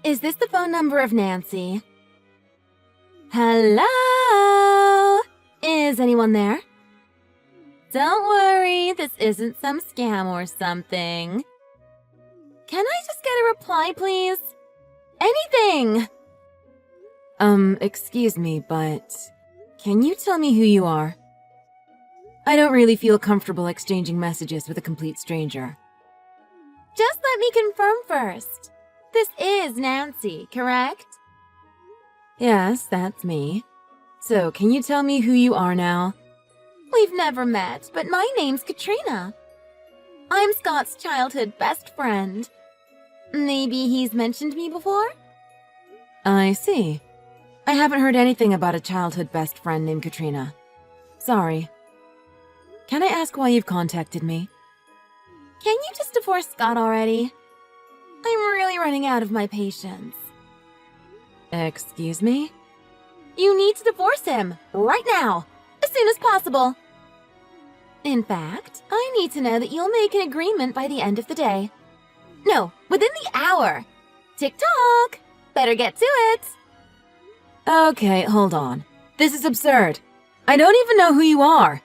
Is this the phone number of Nancy? Hello? Is anyone there? Don't worry, this isn't some scam or something. Can I just get a reply, please? Anything! Excuse me, but can you tell me who you are? I don't really feel comfortable exchanging messages with a complete stranger. Just let me confirm first. This is Nancy, correct? Yes, that's me. So, can you tell me who you are now? We've never met, but my name's Katrina. I'm Scott's childhood best friend. Maybe he's mentioned me before? I see. I haven't heard anything about a childhood best friend named Katrina. Sorry. Can I ask why you've contacted me? Can you just divorce Scott already? I'm really running out of my patience. Excuse me? You need to divorce him, right now, as soon as possible. In fact, I need to know that you'll make an agreement by the end of the day. No, within the hour. Tick-tock! Better get to it! Okay, hold on. This is absurd. I don't even know who you are.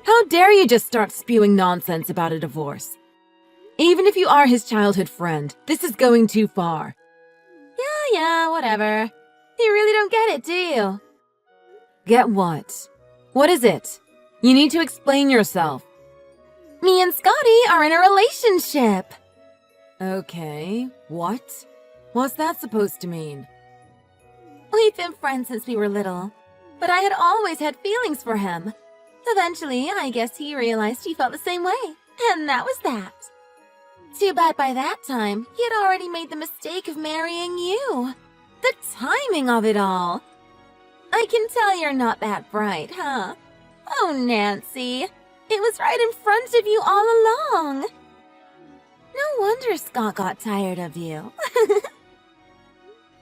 How dare you just start spewing nonsense about a divorce? Even if you are his childhood friend, this is going too far. Yeah, whatever. You really don't get it, do you? Get what? What is it? You need to explain yourself. Me and Scotty are in a relationship. Okay, what? What's that supposed to mean? We've been friends since we were little, but I had always had feelings for him. Eventually, I guess he realized he felt the same way, and that was that. Too bad by that time, he had already made the mistake of marrying you. The timing of it all. I can tell you're not that bright, huh? Oh, Nancy, it was right in front of you all along. No wonder Scott got tired of you.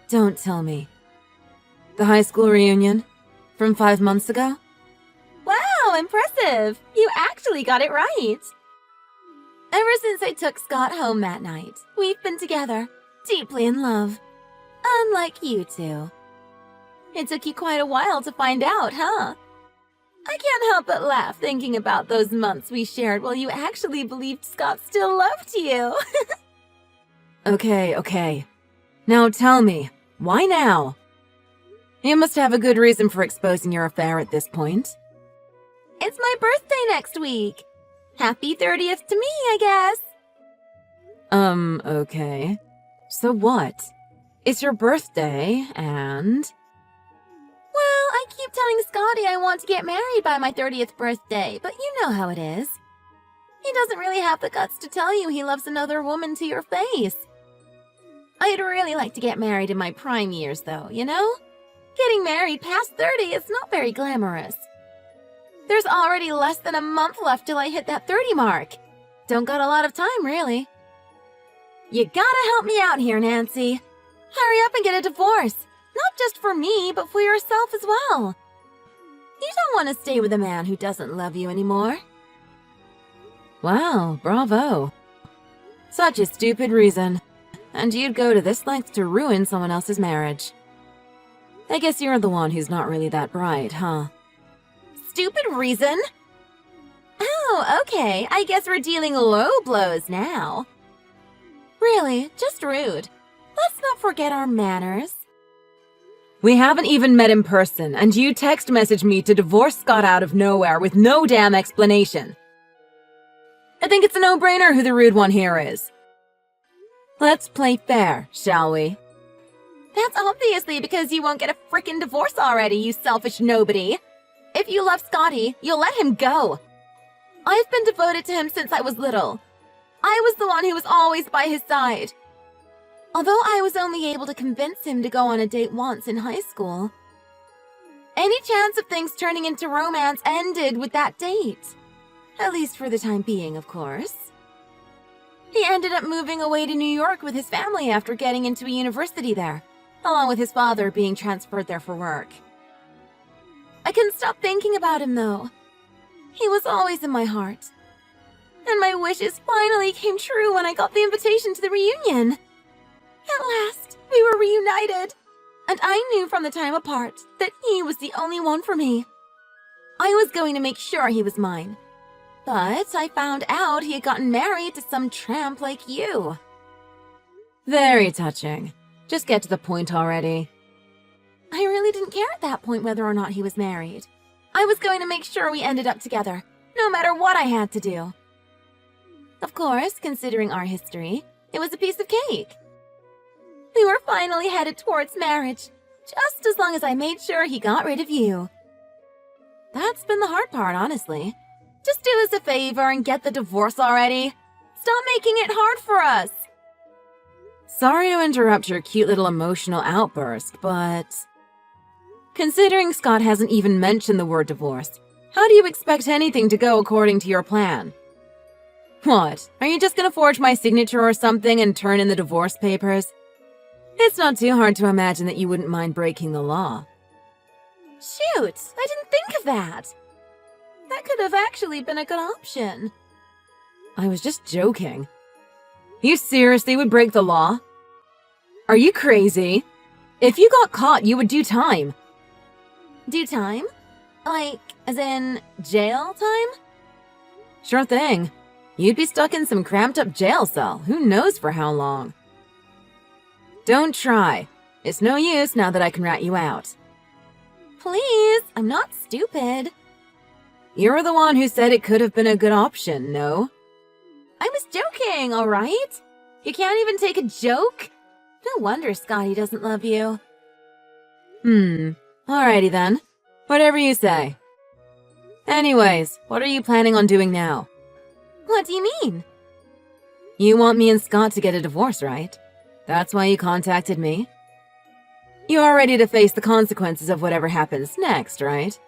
Don't tell me. The high school reunion? From 5 months ago? Wow, impressive! You actually got it right. Ever since I took Scott home that night, we've been together, deeply in love. Unlike you two. It took you quite a while to find out, huh? I can't help but laugh thinking about those months we shared while you actually believed Scott still loved you. Okay. Now tell me, why now? You must have a good reason for exposing your affair at this point. It's my birthday next week. Happy 30th to me, I guess. Okay. So what? It's your birthday, and... Well, I keep telling Scotty I want to get married by my 30th birthday, but you know how it is. He doesn't really have the guts to tell you he loves another woman to your face. I'd really like to get married in my prime years, though, you know? Getting married past 30 is not very glamorous. There's already less than a month left till I hit that 30 mark. Don't got a lot of time, really. You gotta help me out here, Nancy. Hurry up and get a divorce. Not just for me, but for yourself as well. You don't want to stay with a man who doesn't love you anymore. Wow, bravo. Such a stupid reason. And you'd go to this length to ruin someone else's marriage. I guess you're the one who's not really that bright, huh? Stupid reason? Oh, okay. I guess we're dealing low blows now. Really, just rude. Let's not forget our manners. We haven't even met in person, and you text message me to divorce Scott out of nowhere with no damn explanation. I think it's a no-brainer who the rude one here is. Let's play fair, shall we? That's obviously because you won't get a frickin' divorce already, you selfish nobody. If you love Scotty, you'll let him go. I've been devoted to him since I was little. I was the one who was always by his side. Although I was only able to convince him to go on a date once in high school. Any chance of things turning into romance ended with that date. At least for the time being, of course. He ended up moving away to New York with his family after getting into a university there, along with his father being transferred there for work. I couldn't stop thinking about him, though. He was always in my heart. And my wishes finally came true when I got the invitation to the reunion. At last, were reunited. And I knew from the time apart that he was the only one for me. I was going to make sure he was mine. But I found out he had gotten married to some tramp like you. Very touching. Just get to the point already. I really didn't care at that point whether or not he was married. I was going to make sure we ended up together, no matter what I had to do. Of course, considering our history, it was a piece of cake. We were finally headed towards marriage, just as long as I made sure he got rid of you. That's been the hard part, honestly. Just do us a favor and get the divorce already. Stop making it hard for us. Sorry to interrupt your cute little emotional outburst, but... Considering Scott hasn't even mentioned the word divorce, how do you expect anything to go according to your plan? What? Are you just gonna forge my signature or something and turn in the divorce papers? It's not too hard to imagine that you wouldn't mind breaking the law. Shoot, I didn't think of that. That could have actually been a good option. I was just joking. You seriously would break the law? Are you crazy? If you got caught, you would do time. Do time? Like, as in jail time? Sure thing. You'd be stuck in some cramped-up jail cell, who knows for how long. Don't try. It's no use now that I can rat you out. Please, I'm not stupid. You're the one who said it could have been a good option, no? I was joking, all right? You can't even take a joke? No wonder Scotty doesn't love you. Alrighty then. Whatever you say. Anyways, what are you planning on doing now? What do you mean? You want me and Scott to get a divorce, right? That's why you contacted me? You're ready to face the consequences of whatever happens next, right?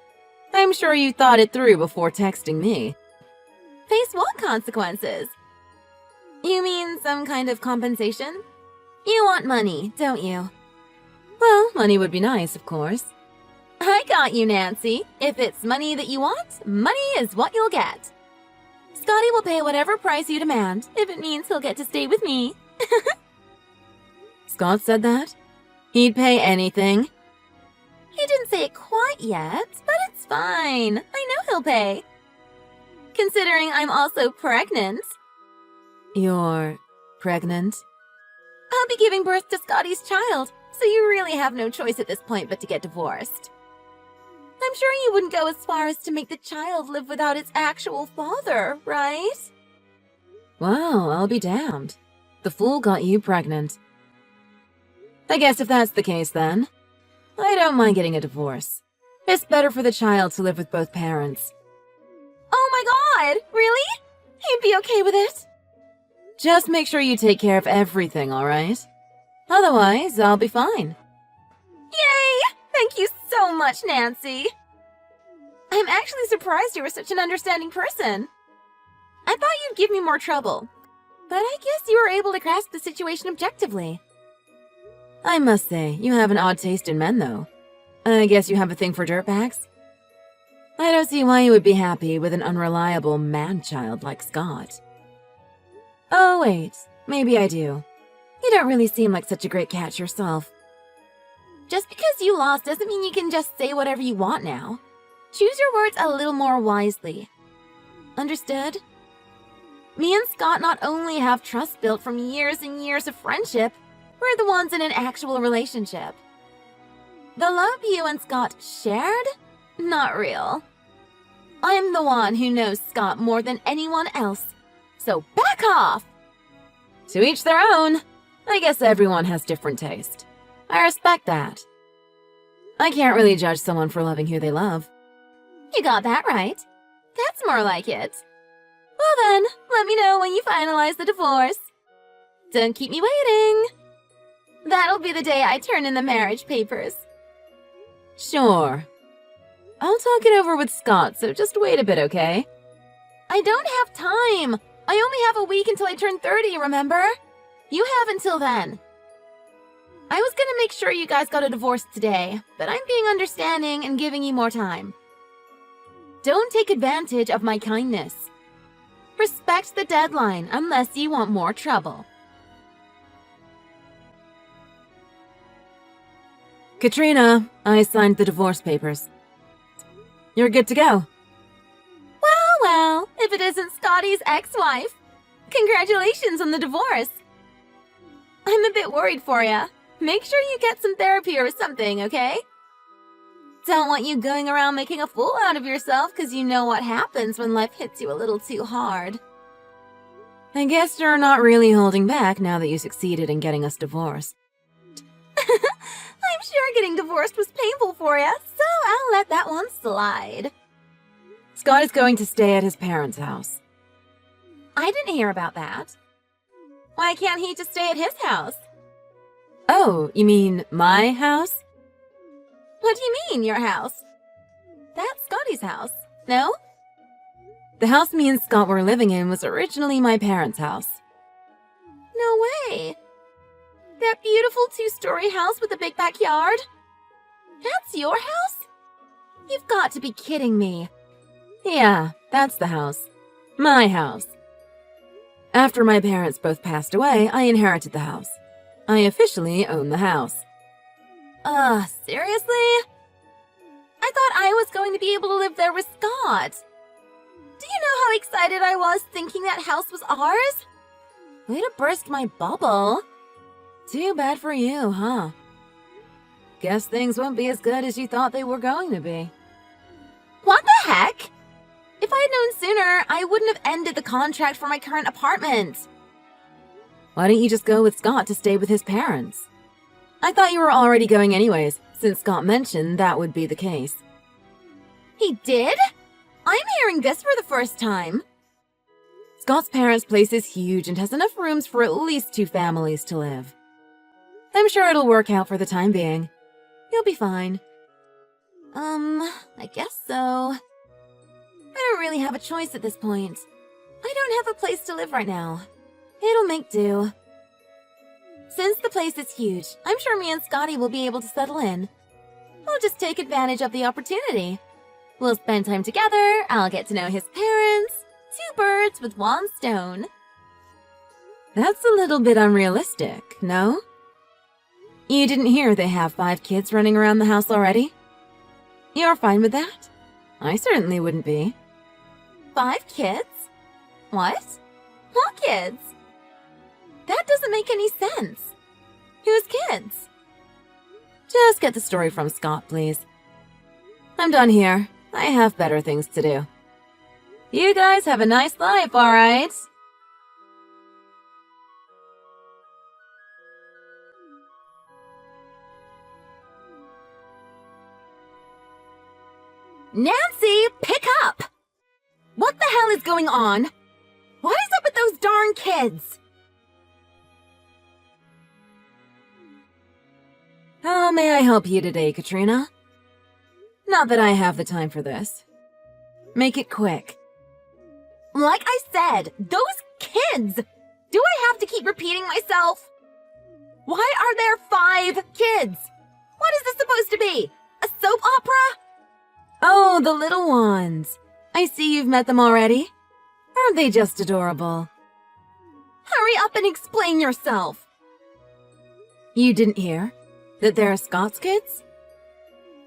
I'm sure you thought it through before texting me. Face what consequences? You mean some kind of compensation? You want money, don't you? Well, money would be nice, of course. I got you, Nancy. If it's money that you want, money is what you'll get. Scotty will pay whatever price you demand, if it means he'll get to stay with me. Scott said that? He'd pay anything? He didn't say it quite yet, but it's fine. I know he'll pay. Considering I'm also pregnant. You're pregnant? I'll be giving birth to Scotty's child, so you really have no choice at this point but to get divorced. I'm sure you wouldn't go as far as to make the child live without its actual father, right? Well, I'll be damned. The fool got you pregnant. I guess if that's the case then, I don't mind getting a divorce. It's better for the child to live with both parents. Oh my god, really? You'd be okay with it? Just make sure you take care of everything, alright? Otherwise, I'll be fine. Yay! Thank you so much, Nancy. I'm actually surprised you were such an understanding person. I thought you'd give me more trouble, but I guess you were able to grasp the situation objectively. I must say, you have an odd taste in men, though. I guess you have a thing for dirtbags? I don't see why you would be happy with an unreliable man-child like Scott. Oh, wait. Maybe I do. You don't really seem like such a great catch yourself. Just because you lost doesn't mean you can just say whatever you want now. Choose your words a little more wisely. Understood? Me and Scott not only have trust built from years and years of friendship, we're the ones in an actual relationship. The love you and Scott shared? Not real. I'm the one who knows Scott more than anyone else, so back off! To each their own. I guess everyone has different taste. I respect that. I can't really judge someone for loving who they love. You got that right. That's more like it. Well then, let me know when you finalize the divorce. Don't keep me waiting. That'll be the day I turn in the marriage papers. Sure. I'll talk it over with Scott, so just wait a bit, okay? I don't have time. I only have a week until I turn 30, remember? You have until then. I was gonna make sure you guys got a divorce today, but I'm being understanding and giving you more time. Don't take advantage of my kindness. Respect the deadline unless you want more trouble. Katrina, I signed the divorce papers. You're good to go. Well, if it isn't Scotty's ex-wife. Congratulations on the divorce. I'm a bit worried for ya. Make sure you get some therapy or something, okay? Don't want you going around making a fool out of yourself because you know what happens when life hits you a little too hard. I guess you're not really holding back now that you succeeded in getting us divorced. I'm sure getting divorced was painful for you, so I'll let that one slide. Scott is going to stay at his parents' house. I didn't hear about that. Why can't he just stay at his house? Oh, you mean my house? What do you mean, your house? That's Scotty's house, no? The house me and Scott were living in was originally my parents' house. No way! That beautiful 2-story house with a big backyard? That's your house? You've got to be kidding me. Yeah, that's the house. My house. After my parents both passed away, I inherited the house. I officially own the house. Seriously? I thought I was going to be able to live there with Scott. Do you know how excited I was thinking that house was ours? Way to burst my bubble. Too bad for you, huh? Guess things won't be as good as you thought they were going to be. What the heck? If I had known sooner, I wouldn't have ended the contract for my current apartment. Why don't you just go with Scott to stay with his parents? I thought you were already going anyways, since Scott mentioned that would be the case. He did? I'm hearing this for the first time. Scott's parents' place is huge and has enough rooms for at least 2 families to live. I'm sure it'll work out for the time being. You'll be fine. I guess so. I don't really have a choice at this point. I don't have a place to live right now. It'll make do. Since the place is huge, I'm sure me and Scotty will be able to settle in. I'll just take advantage of the opportunity. We'll spend time together, I'll get to know his parents. 2 birds with 1 stone. That's a little bit unrealistic, no? You didn't hear they have 5 kids running around the house already? You're fine with that? I certainly wouldn't be. 5 kids? What? What kids? That doesn't make any sense. Whose kids? Just get the story from Scott, please. I'm done here. I have better things to do. You guys have a nice life, alright? Nancy, pick up! What the hell is going on? What is up with those darn kids? How may I help you today, Katrina? Not that I have the time for this. Make it quick. Like I said, those kids! Do I have to keep repeating myself? Why are there 5 kids? What is this supposed to be? A soap opera? Oh, the little ones. I see you've met them already. Aren't they just adorable? Hurry up and explain yourself. You didn't hear that they're Scott's kids?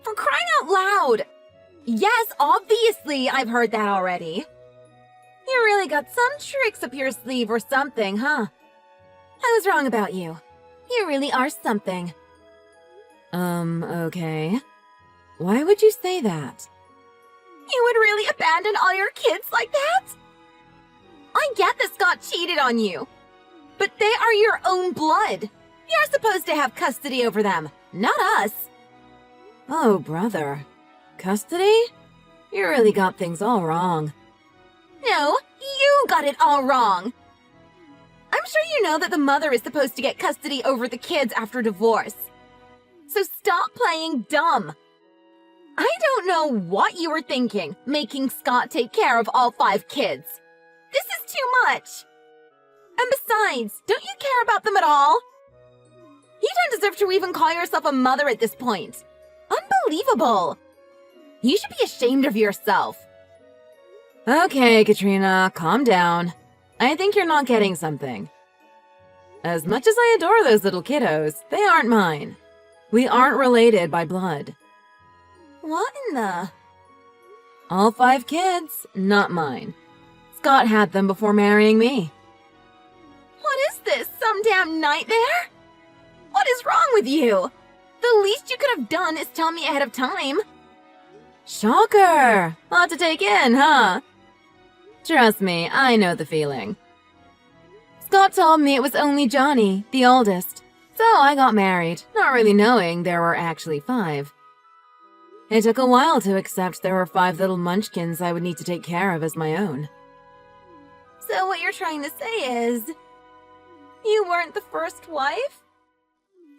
For crying out loud! Yes, obviously, I've heard that already. You really got some tricks up your sleeve or something, huh? I was wrong about you. You really are something. Okay. Why would you say that? You would really abandon all your kids like that? I get that Scott cheated on you, but they are your own blood. You're supposed to have custody over them, not us. Oh, brother. Custody? You really got things all wrong. No, you got it all wrong. I'm sure you know that the mother is supposed to get custody over the kids after divorce. So stop playing dumb. I don't know what you were thinking, making Scott take care of all 5 kids. This is too much. And besides, don't you care about them at all? You don't deserve to even call yourself a mother at this point. Unbelievable. You should be ashamed of yourself. Okay, Katrina, calm down. I think you're not getting something. As much as I adore those little kiddos, they aren't mine. We aren't related by blood. What in the... All 5 kids, not mine. Scott had them before marrying me. What is this, some damn nightmare? What is wrong with you? The least you could have done is tell me ahead of time. Shocker! Lot to take in, huh? Trust me, I know the feeling. Scott told me it was only Johnny, the oldest, so I got married, not really knowing there were actually 5. It took a while to accept there were 5 little munchkins I would need to take care of as my own. So what you're trying to say is... you weren't the first wife?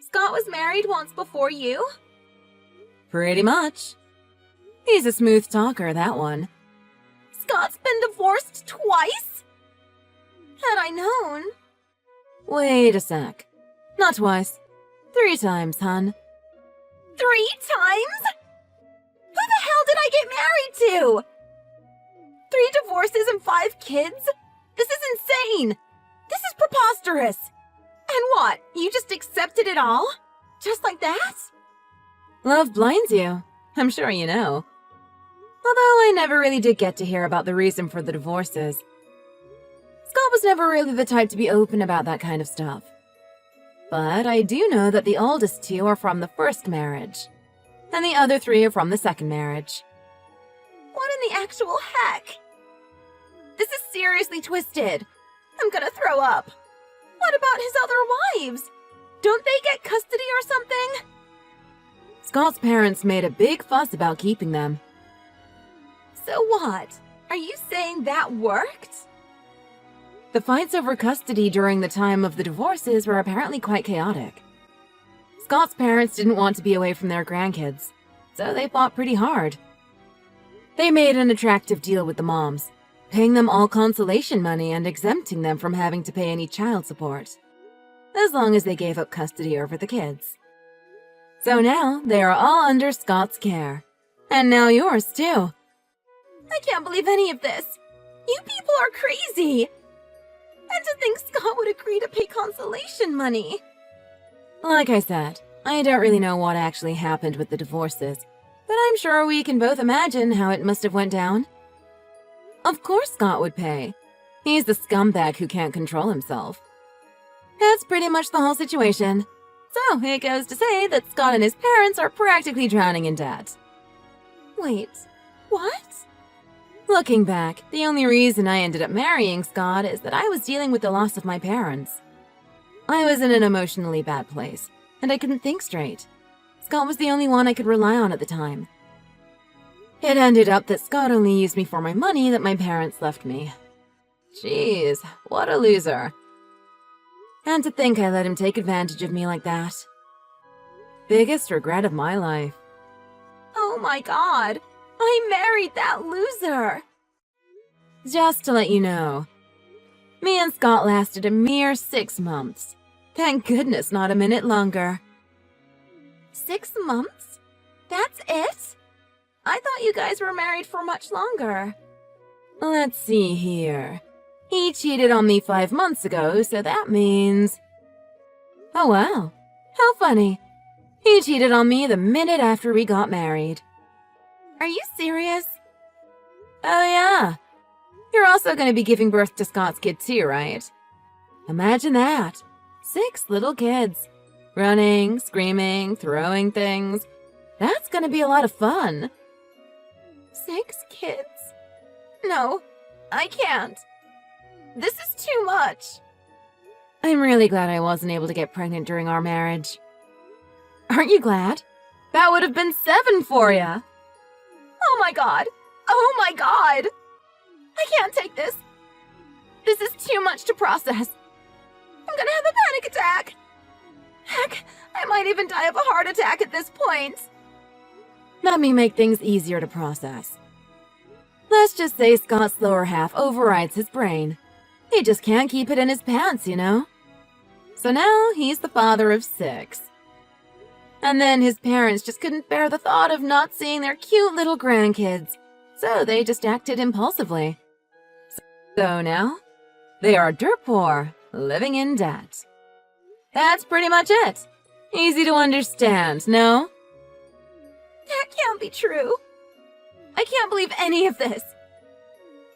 Scott was married once before you? Pretty much. He's a smooth talker, that one. Scott's been divorced twice? Had I known... Wait a sec. Not twice. 3 times, hun. 3 times? Who the hell did I get married to? 3 divorces and 5 kids? This is insane! This is preposterous! And what, you just accepted it all? Just like that? Love blinds you. I'm sure you know. Although I never really did get to hear about the reason for the divorces. Scott was never really the type to be open about that kind of stuff. But I do know that the oldest 2 are from the first marriage, and the other 3 are from the second marriage. What in the actual heck? This is seriously twisted. I'm gonna throw up. What about his other wives? Don't they get custody or something? Scott's parents made a big fuss about keeping them. So what? Are you saying that worked? The fights over custody during the time of the divorces were apparently quite chaotic. Scott's parents didn't want to be away from their grandkids, so they fought pretty hard. They made an attractive deal with the moms, paying them all consolation money and exempting them from having to pay any child support, as long as they gave up custody over the kids. So now they are all under Scott's care, and now yours too. I can't believe any of this. You people are crazy. And to think Scott would agree to pay consolation money. Like I said, I don't really know what actually happened with the divorces, but I'm sure we can both imagine how it must have went down. Of course Scott would pay. He's the scumbag who can't control himself. That's pretty much the whole situation. So it goes to say that Scott and his parents are practically drowning in debt. Wait, what? Looking back, the only reason I ended up marrying Scott is that I was dealing with the loss of my parents. I was in an emotionally bad place, and I couldn't think straight. Scott was the only one I could rely on at the time. It ended up that Scott only used me for my money that my parents left me. Jeez, what a loser. And to think I let him take advantage of me like that. Biggest regret of my life. Oh my god, I married that loser! Just to let you know, me and Scott lasted a mere 6 months. Thank goodness not a minute longer. 6 months? That's it? I thought you guys were married for much longer. Let's see here. He cheated on me 5 months ago, so that means... Oh wow, how funny. He cheated on me the minute after we got married. Are you serious? Oh yeah. You're also going to be giving birth to Scott's kid too, right? Imagine that. 6 little kids. Running, screaming, throwing things. That's going to be a lot of fun. 6 kids? No, I can't. This is too much. I'm really glad I wasn't able to get pregnant during our marriage. Aren't you glad? That would have been 7 for ya. Oh my god! Oh my god! I can't take this. This is too much to process. I'm gonna have a panic attack. Heck, I might even die of a heart attack at this point. Let me make things easier to process. Let's just say Scott's lower half overrides his brain. He just can't keep it in his pants, you know? So now he's the father of 6. And then his parents just couldn't bear the thought of not seeing their cute little grandkids, so they just acted impulsively. So now, they are dirt poor, living in debt. That's pretty much it. Easy to understand, no? That can't be true. I can't believe any of this.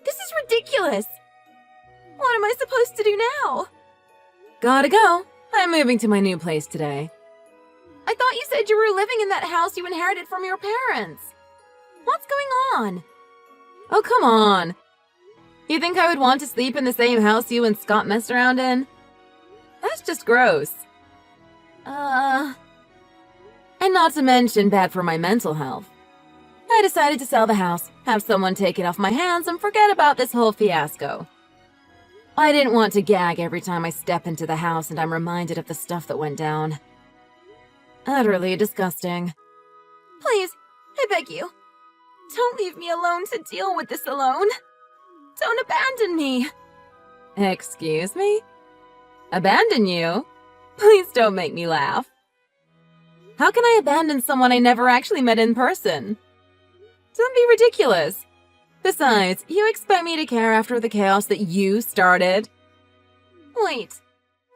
This is ridiculous. What am I supposed to do now? Gotta go. I'm moving to my new place today. I thought you said you were living in that house you inherited from your parents. What's going on? Oh, come on. You think I would want to sleep in the same house you and Scott messed around in? That's just gross. And not to mention bad for my mental health. I decided to sell the house, have someone take it off my hands, and forget about this whole fiasco. I didn't want to gag every time I step into the house and I'm reminded of the stuff that went down. Utterly disgusting. Please, I beg you. Don't leave me alone to deal with this alone. Don't abandon me. Excuse me? Abandon you? Please don't make me laugh. How can I abandon someone I never actually met in person? Don't be ridiculous. Besides, you expect me to care after the chaos that you started? Wait,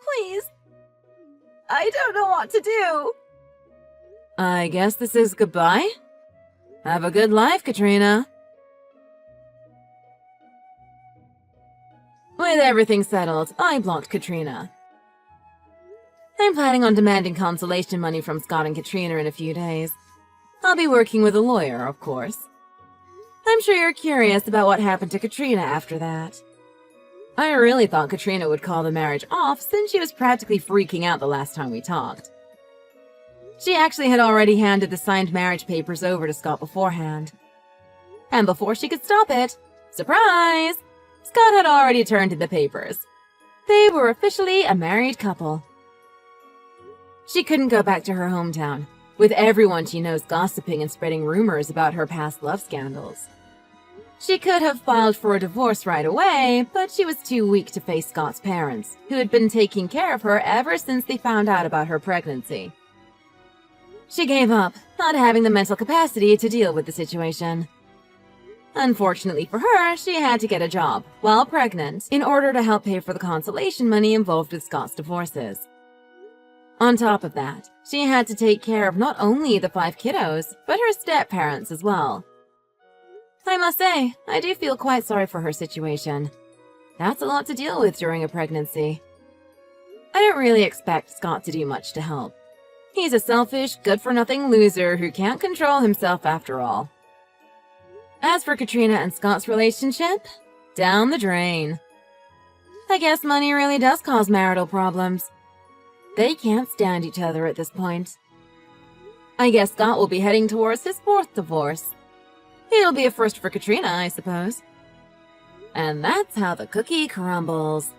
please. I don't know what to do. I guess this is goodbye? Have a good life, Katrina. With everything settled, I blocked Katrina. I'm planning on demanding consolation money from Scott and Katrina in a few days. I'll be working with a lawyer, of course. I'm sure you're curious about what happened to Katrina after that. I really thought Katrina would call the marriage off since she was practically freaking out the last time we talked. She actually had already handed the signed marriage papers over to Scott beforehand. And before she could stop it, surprise! Scott had already turned in the papers. They were officially a married couple. She couldn't go back to her hometown, with everyone she knows gossiping and spreading rumors about her past love scandals. She could have filed for a divorce right away, but she was too weak to face Scott's parents, who had been taking care of her ever since they found out about her pregnancy. She gave up, not having the mental capacity to deal with the situation. Unfortunately for her, she had to get a job, while pregnant, in order to help pay for the consolation money involved with Scott's divorces. On top of that, she had to take care of not only the 5 kiddos, but her step-parents as well. I must say, I do feel quite sorry for her situation. That's a lot to deal with during a pregnancy. I don't really expect Scott to do much to help. He's a selfish, good-for-nothing loser who can't control himself after all. As for Katrina and Scott's relationship, down the drain. I guess money really does cause marital problems. They can't stand each other at this point. I guess Scott will be heading towards his 4th divorce. It'll be a first for Katrina, I suppose. And that's how the cookie crumbles.